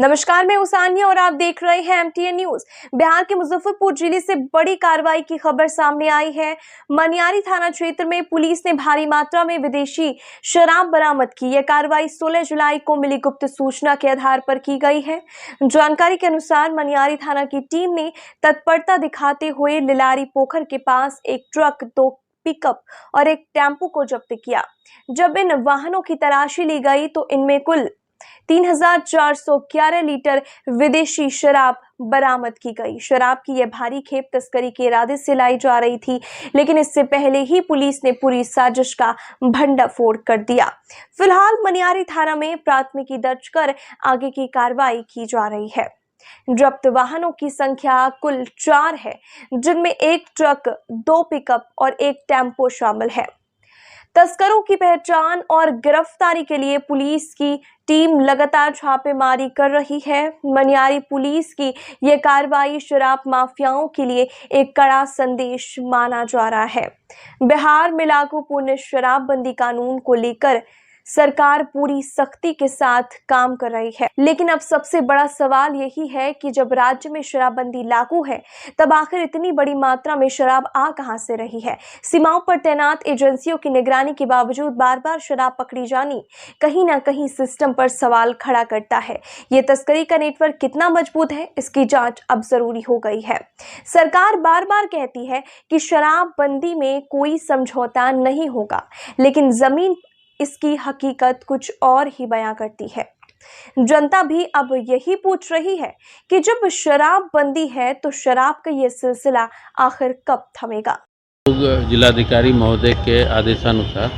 नमस्कार, मैं उसानिया और आप देख रहे हैं MTN न्यूज। बिहार के मुजफ्फरपुर जिले से बड़ी कार्रवाई की खबर सामने आई है। मनियारी थाना क्षेत्र में पुलिस ने भारी मात्रा में विदेशी शराब बरामद की। यह कार्रवाई 16 जुलाई को मिली गुप्त सूचना के आधार पर की गई है। जानकारी के अनुसार मनियारी थाना की टीम ने तत्परता दिखाते हुए लिलारी पोखर के पास एक ट्रक, 2 पिकअप और एक टेम्पो को जब्त किया। जब इन वाहनों की तलाशी ली गई तो इनमें कुल 3411 लीटर विदेशी शराब बरामद की गई। शराब की यह भारी खेप तस्करी के इरादे से लाई जा रही थी, लेकिन इससे पहले ही पुलिस ने पूरी साजिश का भंडाफोड़ कर दिया। फिलहाल मनियारी थाना में प्राथमिकी दर्ज कर आगे की कार्रवाई की जा रही है। जब्त वाहनों की संख्या कुल 4 है, जिनमें एक ट्रक, 2 पिकअप और एक टेम्पो शामिल है। तस्करों की पहचान और गिरफ्तारी के लिए पुलिस की टीम लगातार छापेमारी कर रही है। मनियारी पुलिस की यह कार्रवाई शराब माफियाओं के लिए एक कड़ा संदेश माना जा रहा है। बिहार में लागू पूर्ण शराबबंदी कानून को लेकर सरकार पूरी सख्ती के साथ काम कर रही है, लेकिन अब सबसे बड़ा सवाल यही है कि जब राज्य में शराबबंदी लागू है, तब आखिर इतनी बड़ी मात्रा में शराब आ कहां से रही है। सीमाओं पर तैनात एजेंसियों की निगरानी के बावजूद बार-बार शराब पकड़ी जानी कहीं ना कहीं सिस्टम पर सवाल खड़ा करता है। ये तस्करी का नेटवर्क कितना मजबूत है, इसकी जांच अब जरूरी हो गई है। सरकार बार-बार कहती है कि शराबबंदी में कोई समझौता नहीं होगा, लेकिन जमीन इसकी हकीकत कुछ और ही बयां करती है। जनता भी अब यही पूछ रही है कि जब शराबबंदी है तो शराब का ये सिलसिला आखिर कब थमेगा। जिलाधिकारी महोदय के आदेशानुसार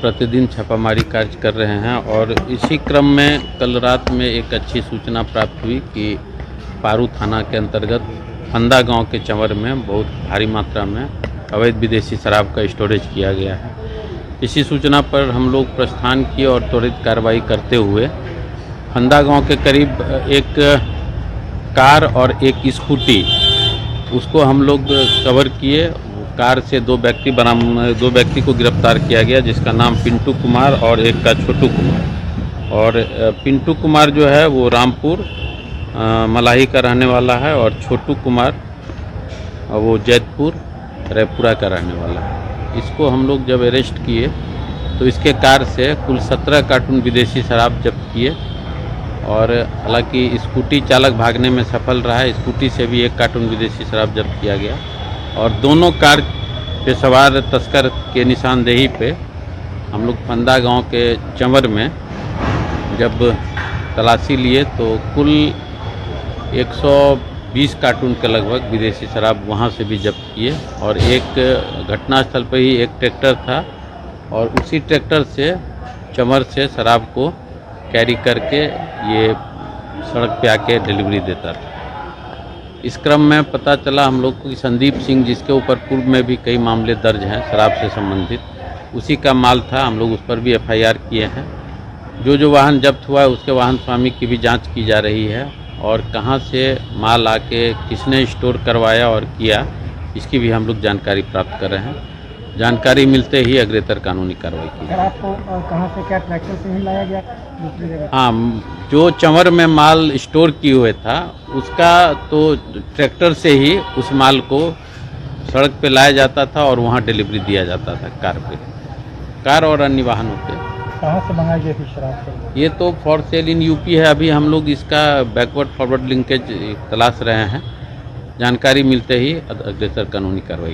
प्रतिदिन छापामारी कार्य कर रहे हैं और इसी क्रम में कल रात में एक अच्छी सूचना प्राप्त हुई कि पारू थाना के अंतर्गत फंदा गांव के चंवर में बहुत भारी मात्रा में अवैध विदेशी शराब का स्टोरेज किया गया है। इसी सूचना पर हम लोग प्रस्थान किए और त्वरित कार्रवाई करते हुए फंदा गांव के करीब एक कार और एक स्कूटी, उसको हम लोग कवर किए। कार से 2 व्यक्ति को गिरफ्तार किया गया, जिसका नाम पिंटू कुमार और एक का छोटू कुमार। और पिंटू कुमार जो है वो रामपुर मलाही का रहने वाला है और छोटू कुमार वो जैतपुर रायपुरा का रहने वाला है। इसको हम लोग जब अरेस्ट किए तो इसके कार से कुल 17 कार्टून विदेशी शराब जब्त किए और हालांकि स्कूटी चालक भागने में सफल रहा है। स्कूटी से भी 1 कार्टून विदेशी शराब जब्त किया गया और दोनों कार पे सवार तस्कर के निशानदेही पे हम लोग फंदा गांव के चंवर में जब तलाशी लिए तो कुल 120 कार्टून के लगभग विदेशी शराब वहाँ से भी जब्त किए और एक घटनास्थल पर ही एक ट्रैक्टर था और उसी ट्रैक्टर से चंवर से शराब को कैरी करके ये सड़क पे आके डिलीवरी देता था। इस क्रम में पता चला हम लोग को कि संदीप सिंह, जिसके ऊपर पूर्व में भी कई मामले दर्ज हैं शराब से संबंधित, उसी का माल था। हम लोग उस पर भी FIR किए हैं। जो वाहन जब्त हुआ है उसके वाहन स्वामी की भी जाँच की जा रही है और कहाँ से माल आके किसने स्टोर करवाया और किया, इसकी भी हम लोग जानकारी प्राप्त कर रहे हैं। जानकारी मिलते ही अग्रेतर कानूनी कार्रवाई की। सर, आपको कहाँ से, क्या ट्रैक्टर से ही लाया गया दूसरी जगह? हाँ, जो चंवर में माल स्टोर किए हुए था उसका तो ट्रैक्टर से ही उस माल को सड़क पे लाया जाता था और वहाँ डिलीवरी दिया जाता था कार और अन्य वाहनों पे। कहाँ से मंगाई गई थी शराब? ये तो फॉर सेल इन यूपी है। अभी हम लोग इसका बैकवर्ड फॉरवर्ड लिंकेज तलाश रहे हैं। जानकारी मिलते ही अग्रेसर कानूनी कार्रवाई